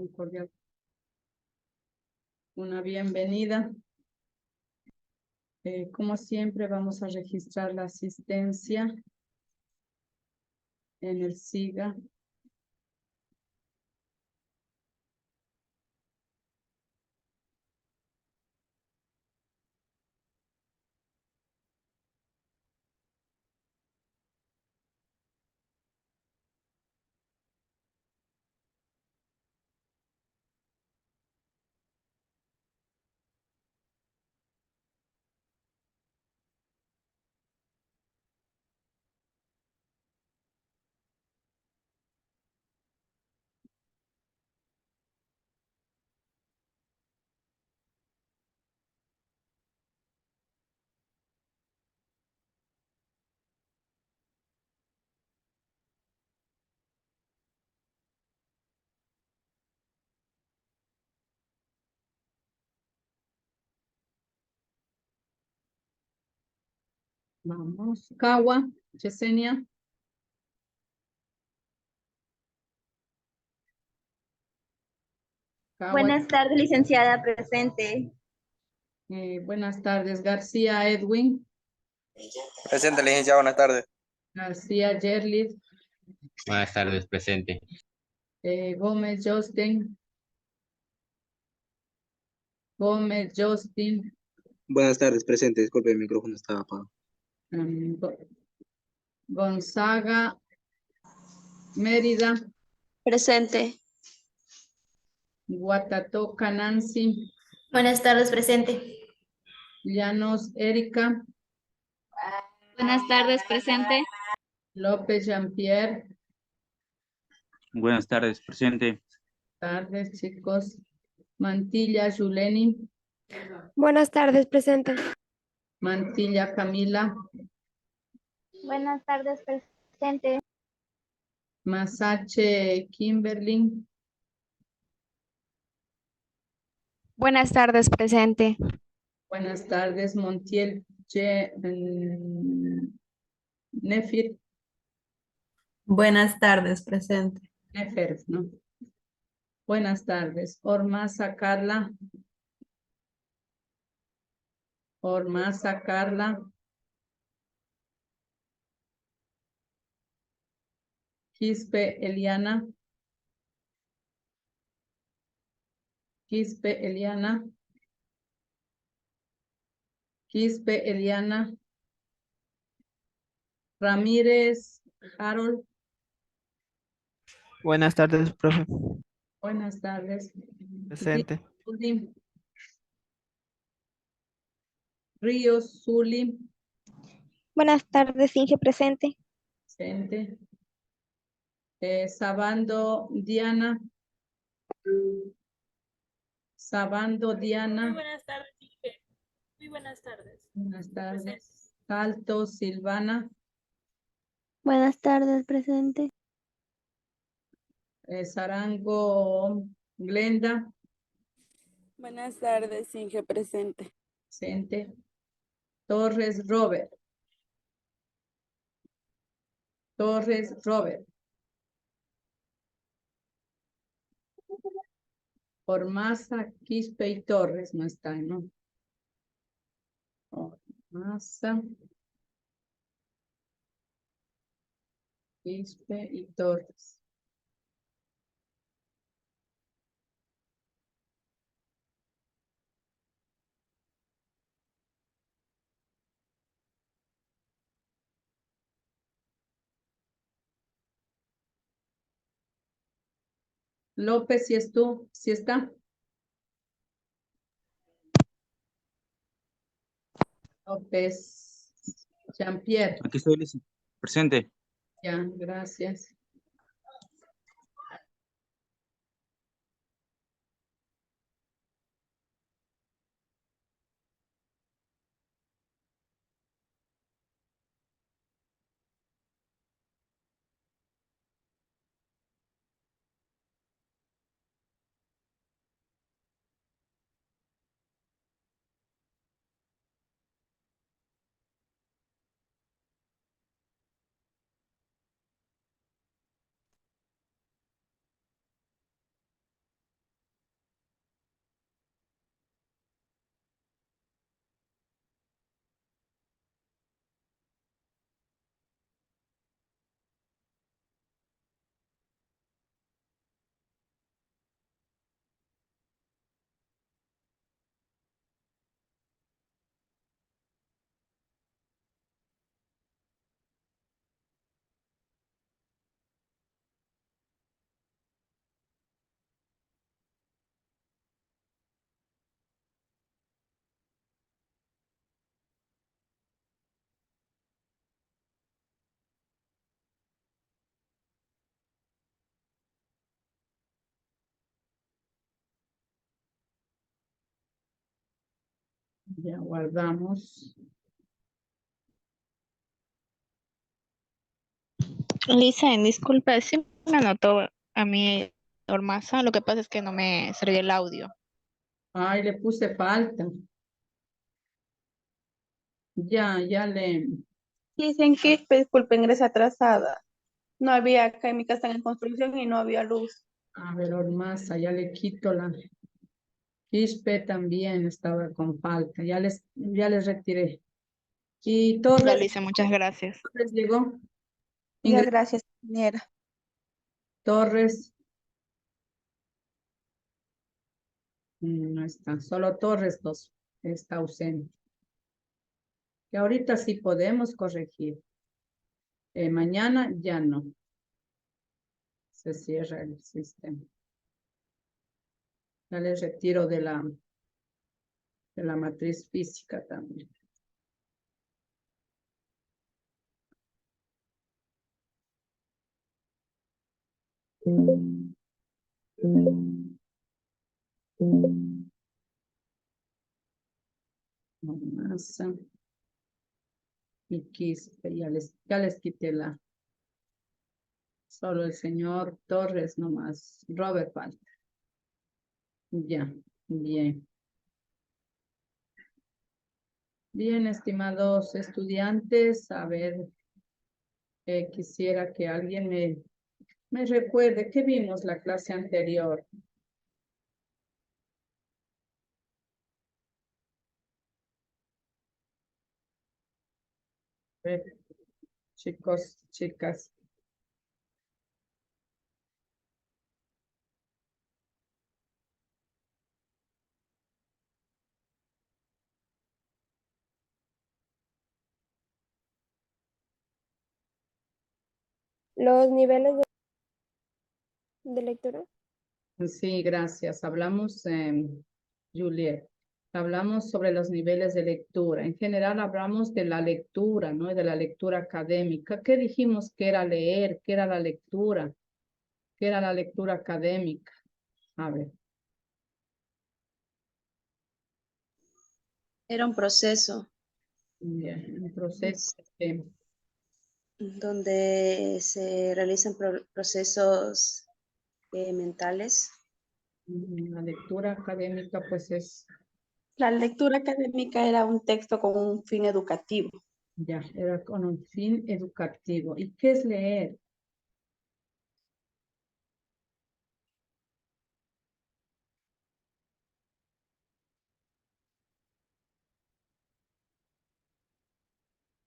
un cordial, una bienvenida. Como siempre, vamos a registrar la asistencia en el SIGA. Vamos. Kawa, Yesenia. Kawa. Buenas tardes, licenciada, presente. Buenas tardes, García Edwin. Presente, licenciado, buenas tardes. García Yerlis. Buenas tardes, presente. Gómez Justin. Gómez Justin. Buenas tardes, presente. Disculpe, el micrófono estaba apagado. Gonzaga Mérida. Presente. Guatatoca Nancy. Buenas tardes, presente. Llanos Erika. Buenas tardes, presente. López Jean-Pierre. Buenas tardes, presente. Tardes, chicos. Mantilla Yuleni. Buenas tardes, presente. Mantilla Camila. Buenas tardes, presente. Masache Kimberly. Buenas tardes, presente. Buenas tardes, Montiel Nefir. Buenas tardes, presente. Nefer, ¿no? Buenas tardes. Ormaza Carla. Ormaza Carla. Quispe Eliana. Quispe Eliana. Quispe Eliana. Ramírez Harold. Buenas tardes, profe. Buenas tardes. Presente. Ríos Zuli. Buenas tardes, Inge, presente. Presente. Sabando Diana. Sabando Diana. Muy buenas tardes, Inge. Muy buenas tardes. Buenas tardes. Salto Silvana. Buenas tardes, presente. Sarango Glenda. Buenas tardes, Inge, presente. Presente. Torres Robert. Torres Robert. Ormaza, Quispe y Torres no están, ¿no? Ormaza, Quispe y Torres. López, si es tú, si está. López Jean-Pierre. Aquí estoy, listo. Presente. Ya, gracias. Ya guardamos. Lisa, disculpa, sí me anotó a mí Ormaza, lo que pasa es que no me salió el audio. Ay, le puse falta. Ya le... Dicen que, disculpe, ingresa atrasada. No había acá en mi casa en construcción y no había luz. A ver, Ormaza, ya le quito la... Quispe también estaba con falta. Ya les retiré. Y Ya, Torres, Lisa, muchas gracias. ¿les llegó? Ya, gracias, ingeniera. Torres. No está. Solo Torres 2 está ausente. Y ahorita sí podemos corregir. Mañana ya no. Se cierra el sistema. Ya les retiro de la matriz física también. Masa y Quispe, ya les quité la. Solo el señor Torres nomás. Robert falta. Ya, bien. Bien, estimados estudiantes, a ver, quisiera que alguien me recuerde que vimos la clase anterior. A ver, chicos, chicas. Los niveles de lectura. Sí, gracias. Hablamos, Juliet, hablamos sobre los niveles de lectura. En general hablamos de la lectura, ¿no? De la lectura académica. ¿Qué dijimos que era leer? ¿Qué era la lectura? ¿Qué era la lectura académica? A ver. Era un proceso Bien, un proceso de donde se realizan procesos mentales. la lectura académica, pues es, La lectura académica era un texto con un fin educativo. ya, era con un fin educativo. ¿Y qué es leer?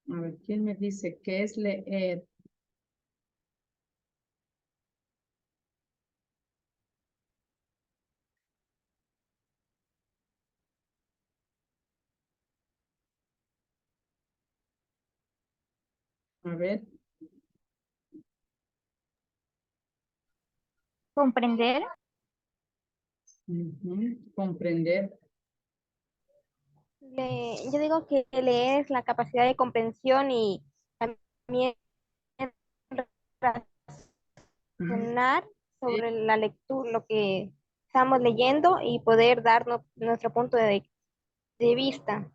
A ver, ¿quién me dice qué es leer? A ver. Comprender. Comprender. Yo digo que leer es la capacidad de comprensión y también razonar sobre la lectura, lo que estamos leyendo y poder darnos nuestro punto de vista.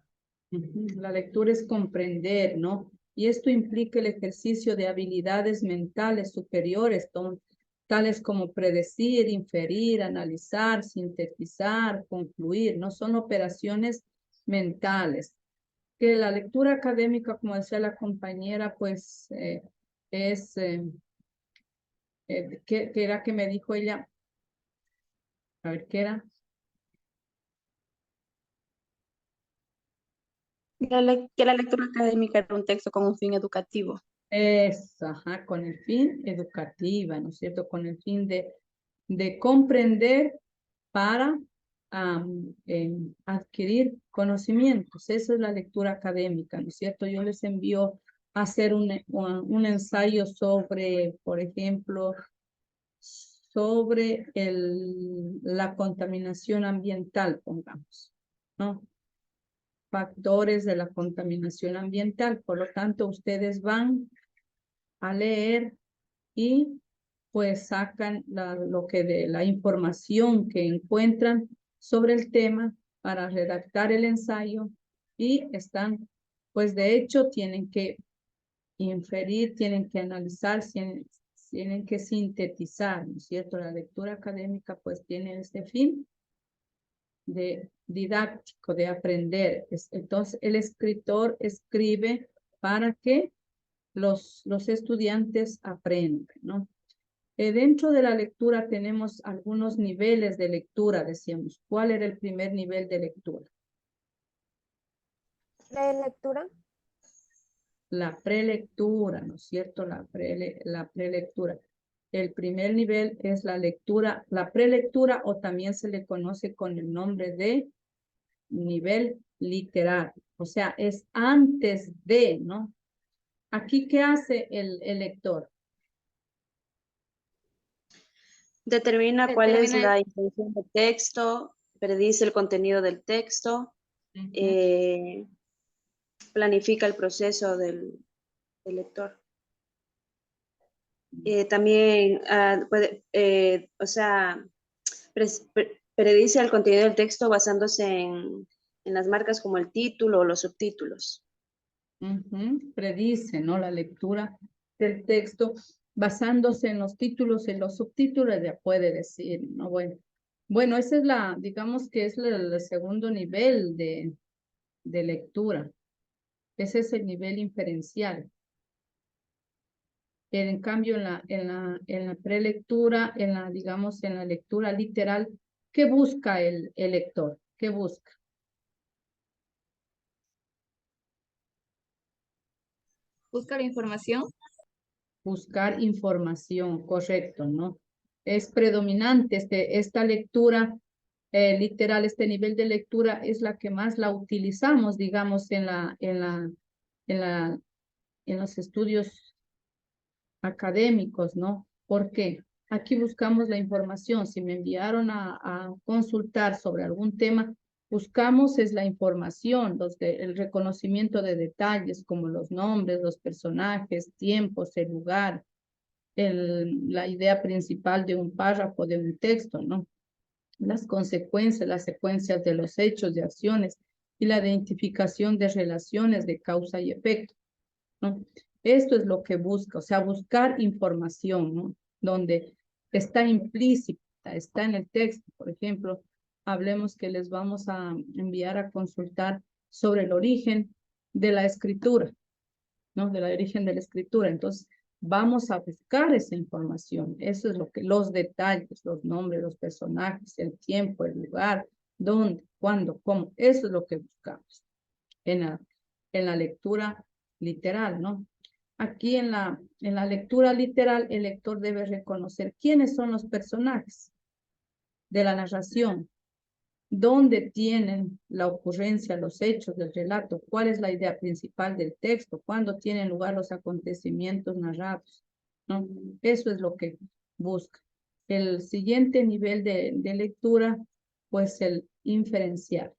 La lectura es comprender, ¿no? Y esto implica el ejercicio de habilidades mentales superiores, tales como predecir, inferir, analizar, sintetizar, concluir, ¿no? Son operaciones mentales. Que la lectura académica, como decía la compañera, pues es, ¿qué era que me dijo ella? A ver, ¿qué era? Que la lectura académica era un texto con un fin educativo. Ajá, con el fin educativa, ¿no es cierto? Con el fin de comprender para adquirir conocimientos. Esa es la lectura académica, ¿no es cierto? Yo les envío a hacer un ensayo sobre, por ejemplo, sobre la contaminación ambiental, pongamos, ¿no? Factores de la contaminación ambiental. Por lo tanto, ustedes van a leer y pues sacan la información que encuentran sobre el tema para redactar el ensayo y están, pues de hecho tienen que inferir, tienen que analizar, tienen que sintetizar, ¿no es cierto? La lectura académica pues tiene este fin de didáctico, de aprender. Entonces el escritor escribe para que los estudiantes aprendan, ¿no? Dentro de la lectura tenemos algunos niveles de lectura, decíamos. ¿Cuál era el primer nivel de lectura? Prelectura. La prelectura, ¿no es cierto? La prelectura. El primer nivel es la lectura, la prelectura, o también se le conoce con el nombre de nivel literario. O sea, es antes de, ¿no? Aquí, ¿qué hace el lector? Determina cuál es la intención del texto, predice el contenido del texto, planifica el proceso del lector. También puede, o sea, predice el contenido del texto basándose en las marcas como el título o los subtítulos. Predice, ¿no? La lectura del texto basándose en los títulos y los subtítulos, ya puede decir, ¿no? Bueno, esa es la, digamos que es el segundo nivel de lectura. Ese es el nivel inferencial. En cambio, en la prelectura, digamos, en la lectura literal, ¿qué busca el lector? ¿Qué busca? Busca la información. Buscar información, correcto, ¿no? Es predominante esta lectura literal, este nivel de lectura es la que más la utilizamos, digamos, en los estudios académicos, ¿no? ¿Por qué? Aquí buscamos la información. Si me enviaron a consultar sobre algún tema, buscamos es la información, el reconocimiento de detalles como los nombres, los personajes, tiempos, el lugar, la idea principal de un párrafo, de un texto, ¿no? Las consecuencias, las secuencias de los hechos, de acciones y la identificación de relaciones de causa y efecto, ¿no? Esto es lo que busca, o sea, buscar información, ¿no? Donde está implícita, está en el texto. Por ejemplo, hablemos que les vamos a enviar a consultar sobre el origen de la escritura, ¿no? Del origen de la escritura. Entonces, vamos a buscar esa información. Eso es lo que, los detalles, los nombres, los personajes, el tiempo, el lugar, dónde, cuándo, cómo. Eso es lo que buscamos en la lectura literal, ¿no? Aquí en la lectura literal, el lector debe reconocer quiénes son los personajes de la narración, dónde tienen la ocurrencia, los hechos del relato, cuál es la idea principal del texto, cuándo tienen lugar los acontecimientos narrados, ¿no? Eso es lo que busca. El siguiente nivel de lectura, pues el inferencial.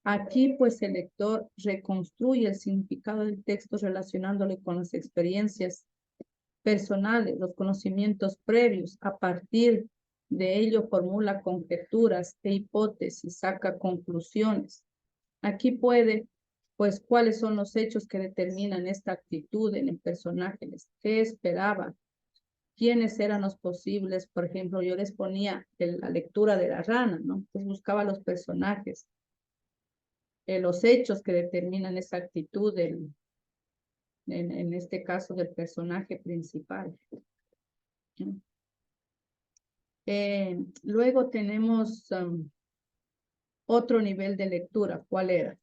Aquí, pues, el lector reconstruye el significado del texto relacionándole con las experiencias personales, los conocimientos previos. A partir de ello formula conjeturas e hipótesis, saca conclusiones. Aquí puede, pues, cuáles son los hechos que determinan esta actitud en el personaje, qué esperaba, quiénes eran los posibles. Por ejemplo, yo les ponía la lectura de la rana, ¿no? Pues buscaba los personajes, los hechos que determinan esa actitud en este caso del personaje principal. Luego tenemos otro nivel de lectura. ¿Cuál era?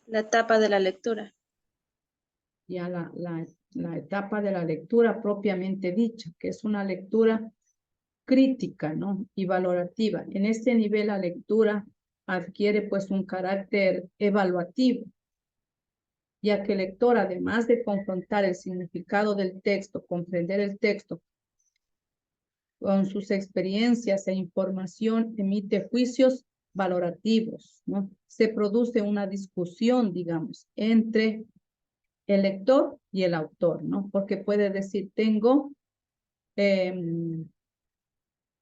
La etapa de la lectura. Ya la etapa de la lectura propiamente dicha, que es una lectura crítica, ¿no? Y valorativa. En este nivel la lectura adquiere pues un carácter evaluativo, ya que el lector, además de confrontar el significado del texto, comprender el texto con sus experiencias e información, emite juicios valorativos, ¿no? Se produce una discusión, digamos, entre el lector y el autor, ¿no? Porque puede decir, tengo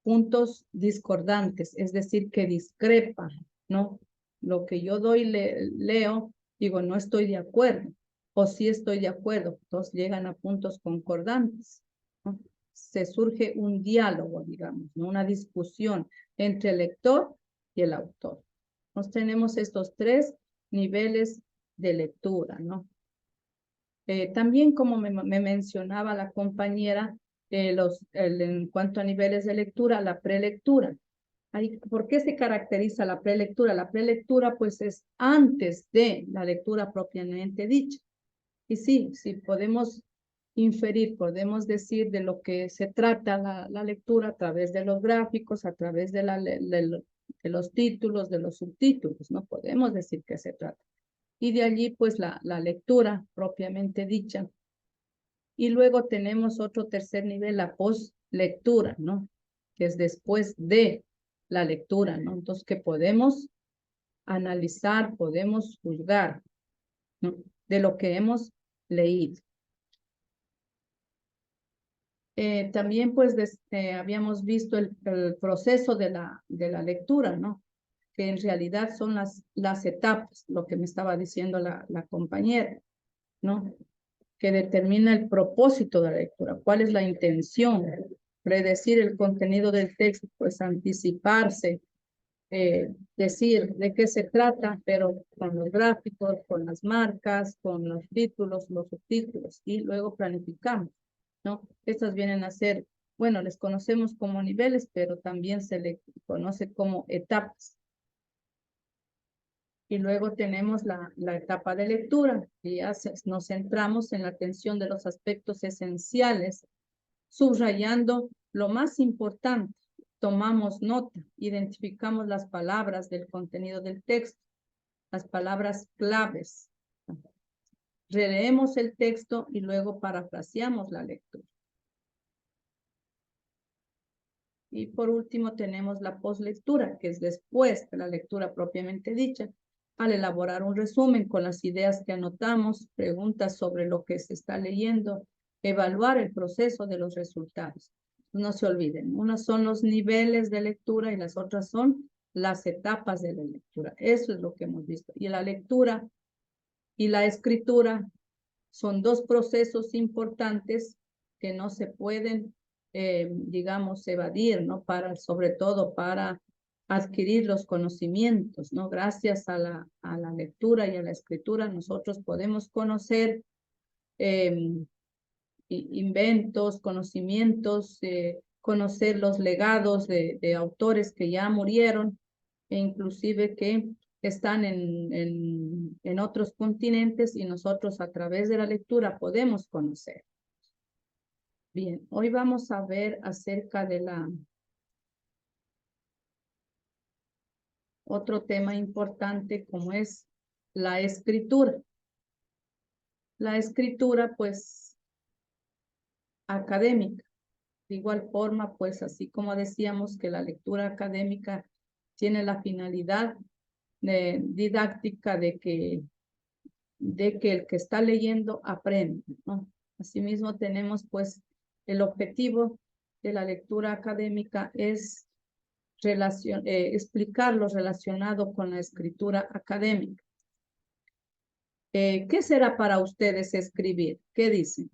puntos discordantes, es decir, que discrepan, ¿no? Lo que yo doy, leo, digo, no estoy de acuerdo, o sí estoy de acuerdo, entonces llegan a puntos concordantes, ¿no? Se surge un diálogo, digamos, ¿no? Una discusión entre el lector y el autor. Entonces tenemos estos tres niveles de lectura, ¿no? También como me mencionaba la compañera, en cuanto a niveles de lectura, la prelectura. ¿Por qué se caracteriza la prelectura? La prelectura pues es antes de la lectura propiamente dicha. Y sí, podemos inferir, podemos decir de lo que se trata la lectura a través de los gráficos, a través de los títulos, de los subtítulos, ¿no? Podemos decir que se trata. Y de allí pues la lectura propiamente dicha. Y luego tenemos otro tercer nivel, la postlectura, ¿no? Que es después de la lectura, ¿no? Entonces que podemos analizar, podemos juzgar, ¿no? De lo que hemos leído. También pues habíamos visto el proceso de la lectura, ¿no? Que en realidad son las etapas, lo que me estaba diciendo la compañera, ¿no? Que determina el propósito de la lectura, cuál es la intención, predecir el contenido del texto, pues anticiparse, decir de qué se trata, pero con los gráficos, con las marcas, con los títulos, los subtítulos, y luego planificamos, ¿no? Estas vienen a ser, bueno, les conocemos como niveles, pero también se le conoce como etapas. Y luego tenemos la etapa de lectura, y ya nos centramos en la atención de los aspectos esenciales, subrayando lo más importante. Tomamos nota, identificamos las palabras del contenido del texto, las palabras claves. Releemos el texto y luego parafraseamos la lectura. Y por último tenemos la postlectura, que es después de la lectura propiamente dicha, al elaborar un resumen con las ideas que anotamos, preguntas sobre lo que se está leyendo, evaluar el proceso de los resultados. No se olviden, unas son los niveles de lectura y las otras son las etapas de la lectura. Eso es lo que hemos visto. Y la lectura y la escritura son dos procesos importantes que no se pueden, digamos, evadir, ¿no? Sobre todo para adquirir los conocimientos, ¿no? Gracias a la lectura y a la escritura nosotros podemos conocer inventos, conocimientos, conocer los legados de autores que ya murieron e inclusive que están en otros continentes y nosotros a través de la lectura podemos conocer. Bien, hoy vamos a ver acerca de otro tema importante como es la escritura. La escritura, pues, académica. De igual forma, pues, así como decíamos que la lectura académica tiene la finalidad didáctica de que el que está leyendo aprende, ¿no? Asimismo, tenemos, pues, el objetivo de la lectura académica es explicar lo relacionado con la escritura académica. ¿Qué será para ustedes escribir? ¿Qué dicen?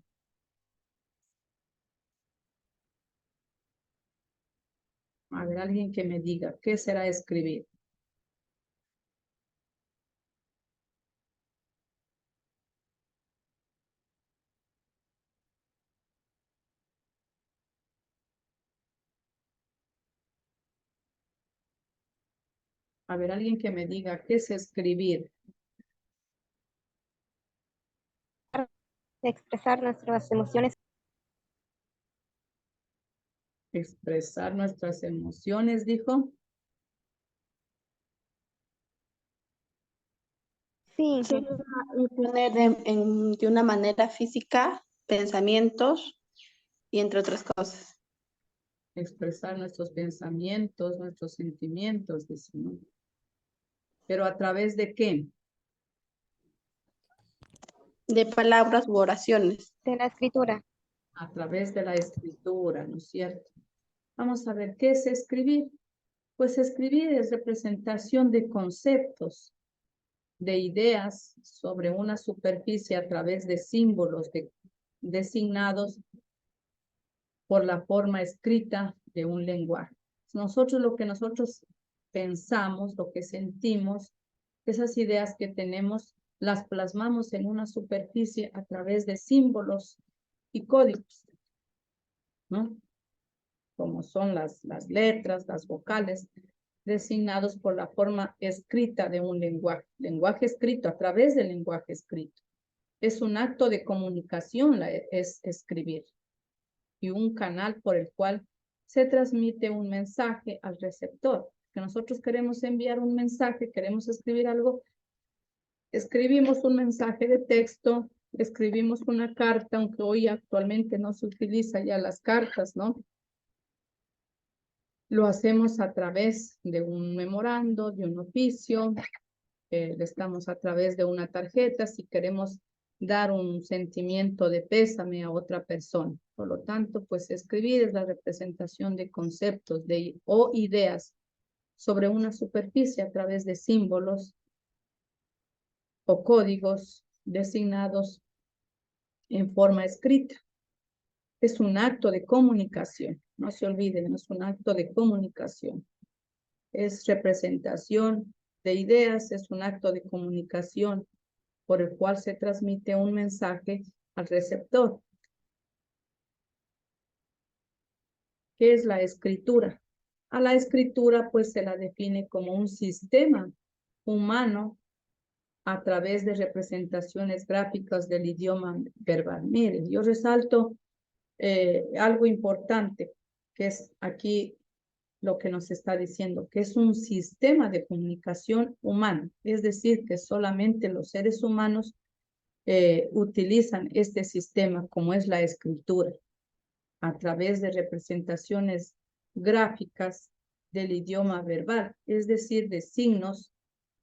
A ver, alguien que me diga, ¿qué será escribir? A ver, alguien que me diga, ¿qué es escribir? Expresar nuestras emociones. Expresar nuestras emociones, dijo. Sí, Poner de una manera física pensamientos y entre otras cosas. Expresar nuestros pensamientos, nuestros sentimientos, dice, ¿no? Pero ¿a través de qué? de palabras u oraciones. De la escritura. A través de la escritura, ¿no es cierto? Vamos a ver, ¿qué es escribir? Pues escribir es representación de conceptos, de ideas sobre una superficie a través de símbolos designados por la forma escrita de un lenguaje. Lo que nosotros pensamos, lo que sentimos, esas ideas que tenemos, las plasmamos en una superficie a través de símbolos y códigos, ¿no? Como son las letras, las vocales, designados por la forma escrita de un lenguaje. Lenguaje escrito, a través del lenguaje escrito. Es un acto de comunicación, es escribir, y un canal por el cual se transmite un mensaje al receptor. Que nosotros queremos enviar un mensaje, queremos escribir algo, escribimos un mensaje de texto, escribimos una carta, aunque hoy actualmente no se utiliza ya las cartas, ¿no? Lo hacemos a través de un memorando, de un oficio, estamos a través de una tarjeta si queremos dar un sentimiento de pésame a otra persona. Por lo tanto, pues escribir es la representación de conceptos o ideas sobre una superficie a través de símbolos o códigos designados en forma escrita. Es un acto de comunicación, no se olviden, es un acto de comunicación. Es representación de ideas, es un acto de comunicación por el cual se transmite un mensaje al receptor. ¿Qué es la escritura? A la escritura pues se la define como un sistema humano a través de representaciones gráficas del idioma verbal. Miren, yo resalto algo importante, que es aquí lo que nos está diciendo, que es un sistema de comunicación humano, es decir, que solamente los seres humanos utilizan este sistema como es la escritura, a través de representaciones gráficas del idioma verbal, es decir, de signos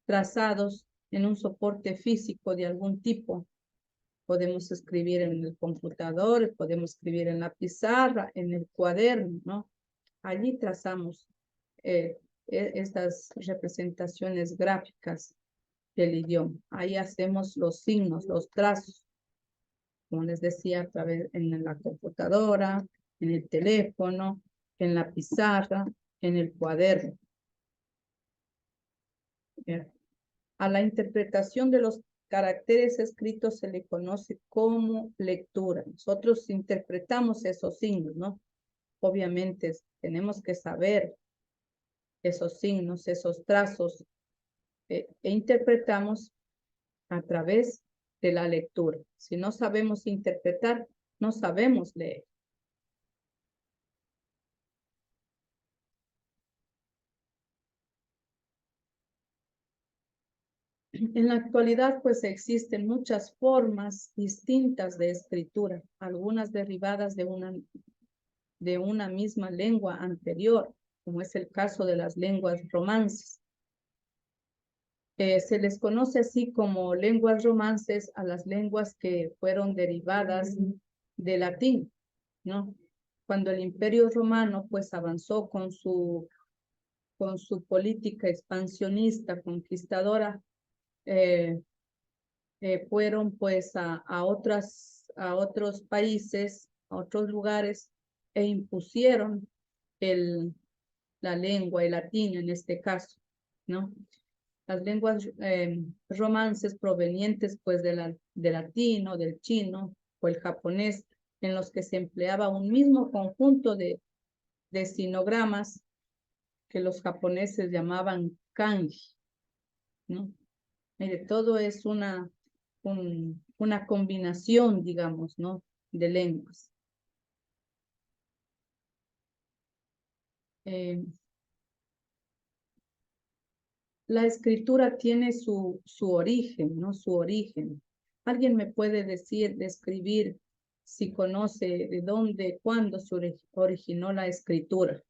trazados en un soporte físico de algún tipo. Podemos escribir en el computador, podemos escribir en la pizarra, en el cuaderno, ¿no? Allí trazamos estas representaciones gráficas del idioma. Ahí hacemos los signos, los trazos, como les decía, a través en la computadora, en el teléfono, en la pizarra, en el cuaderno. A la interpretación de los caracteres escritos se le conoce como lectura. Nosotros interpretamos esos signos, ¿no? Obviamente tenemos que saber esos signos, esos trazos, e interpretamos a través de la lectura. Si no sabemos interpretar, no sabemos leer. En la actualidad, pues existen muchas formas distintas de escritura, algunas derivadas de una misma lengua anterior, como es el caso de las lenguas romances. Se les conoce así como lenguas romances a las lenguas que fueron derivadas del latín, ¿no? Cuando el Imperio Romano pues avanzó con su política expansionista, conquistadora, fueron pues a otros países, a otros lugares, e impusieron la lengua, el latín en este caso, ¿no? Las lenguas romances provenientes pues del latino, del chino o el japonés, en los que se empleaba un mismo conjunto de sinogramas que los japoneses llamaban kanji, ¿no? Mire, todo es una combinación, digamos, ¿no? De lenguas. La escritura tiene su origen, ¿no? Su origen. ¿Alguien me puede describir si conoce de dónde, cuándo se originó la escritura?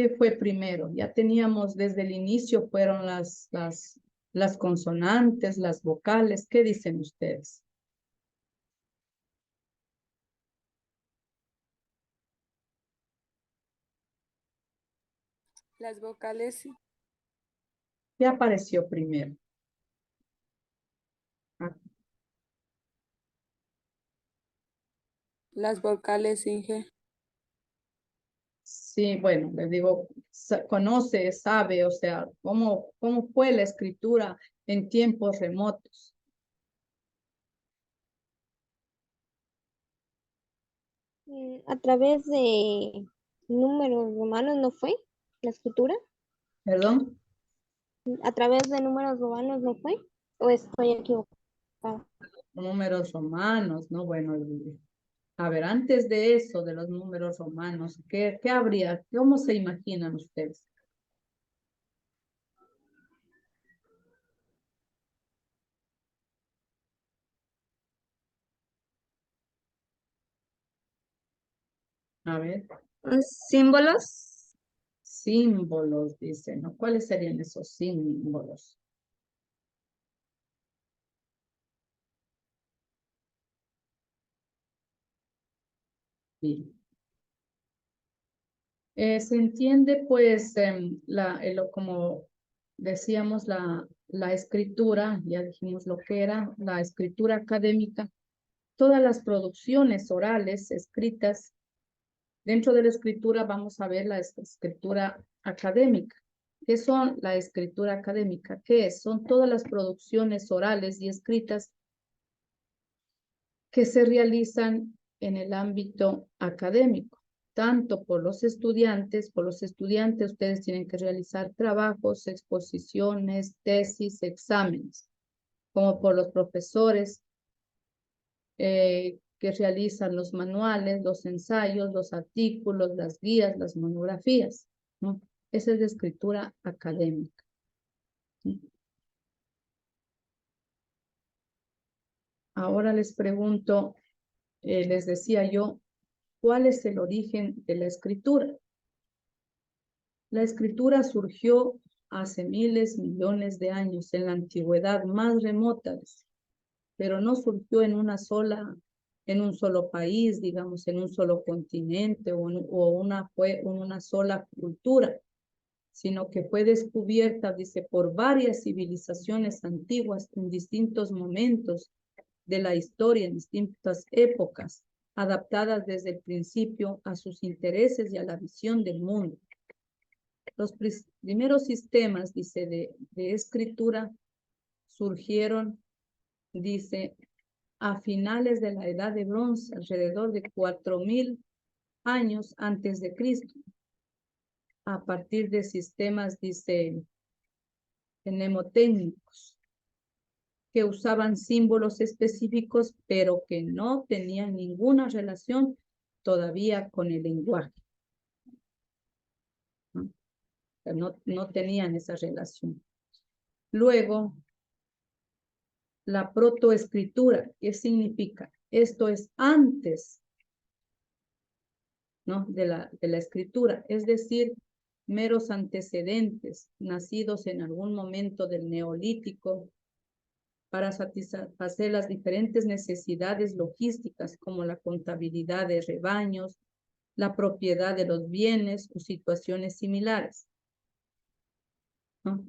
¿Qué fue primero? Ya teníamos desde el inicio, fueron las consonantes, las vocales. ¿Qué dicen ustedes? Las vocales, ¿Qué apareció primero? Ah, las vocales, Inge. sí, bueno, les digo, conoce, sabe, o sea, ¿cómo fue la escritura en tiempos remotos? A través de números romanos, ¿no fue la escritura? ¿Perdón? A través de números romanos, ¿no fue? ¿O estoy equivocada? Números romanos, ¿no? Bueno, a ver, antes de eso, de los números romanos, ¿qué habría? ¿Cómo se imaginan ustedes? A ver, ¿Símbolos? símbolos, dicen, ¿no? ¿Cuáles serían esos símbolos? Sí. Se entiende, pues, como decíamos, la escritura, ya dijimos lo que era, la escritura académica, todas las producciones orales escritas. Dentro de la escritura vamos a ver la escritura académica. ¿Qué son la escritura académica? ¿Qué es? Son todas las producciones orales y escritas que se realizan en el ámbito académico, tanto por los estudiantes ustedes tienen que realizar trabajos, exposiciones, tesis, exámenes, como por los profesores que realizan los manuales, los ensayos, los artículos, las guías, las monografías, ¿no? Esa es la escritura académica. ¿Sí? Ahora les pregunto, les decía yo, ¿cuál es el origen de la escritura? La escritura surgió hace miles, millones de años, en la antigüedad más remota, pero no surgió en un solo país, digamos, en un solo continente fue una sola cultura, sino que fue descubierta, dice, por varias civilizaciones antiguas en distintos momentos de la historia, en distintas épocas, adaptadas desde el principio a sus intereses y a la visión del mundo. Los primeros sistemas, dice, de escritura surgieron, dice, a finales de la Edad de Bronce, alrededor de 4000 años antes de Cristo, a partir de sistemas, dice, mnemotécnicos, que usaban símbolos específicos, pero que no tenían ninguna relación todavía con el lenguaje. No tenían esa relación. Luego, la protoescritura, ¿qué significa? Esto es antes, ¿no? de la escritura, es decir, meros antecedentes nacidos en algún momento del Neolítico para satisfacer las diferentes necesidades logísticas como la contabilidad de rebaños, la propiedad de los bienes o situaciones similares, ¿no?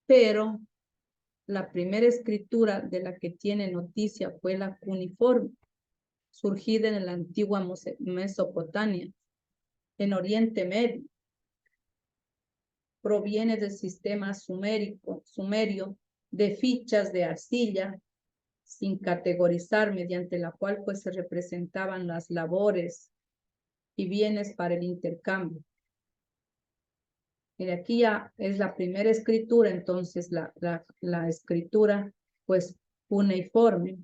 Pero la primera escritura de la que tiene noticia fue la cuneiforme, surgida en la antigua Mesopotamia, en Oriente Medio. Proviene del sistema sumerio de fichas de arcilla, sin categorizar, mediante la cual pues se representaban las labores y bienes para el intercambio. Y aquí ya es la primera escritura, entonces la escritura pues cuneiforme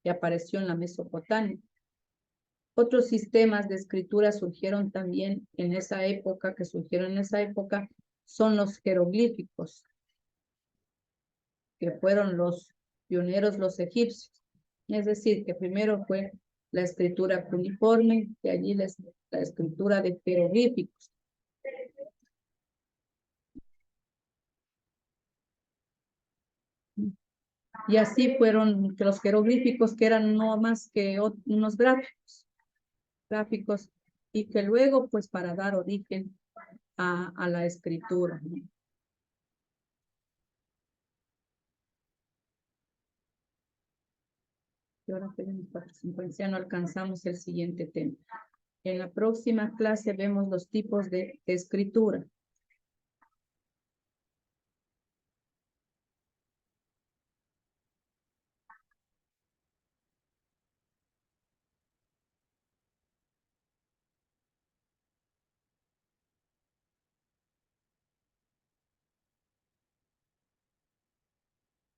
que apareció en la Mesopotamia. Otros sistemas de escritura surgieron también en esa época, son los jeroglíficos, que fueron los pioneros, los egipcios. Es decir, que primero fue la escritura cuneiforme, de allí la escritura de jeroglíficos. Y así fueron que los jeroglíficos, que eran no más que unos gráficos, y que luego, pues, para dar origen a la escritura, ¿no? Y ahora tenemos 4:50, ya no alcanzamos el siguiente tema. En la próxima clase vemos los tipos de escritura.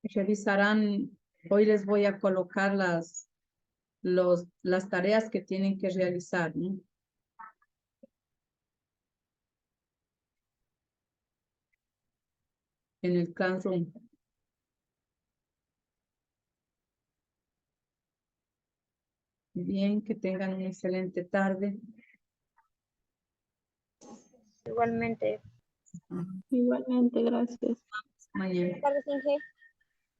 Revisarán, hoy les voy a colocar las tareas que tienen que realizar, ¿no? En el Classroom. Bien, que tengan una excelente tarde. Igualmente. Igualmente, gracias. Mañana. Buenas tardes, Inge.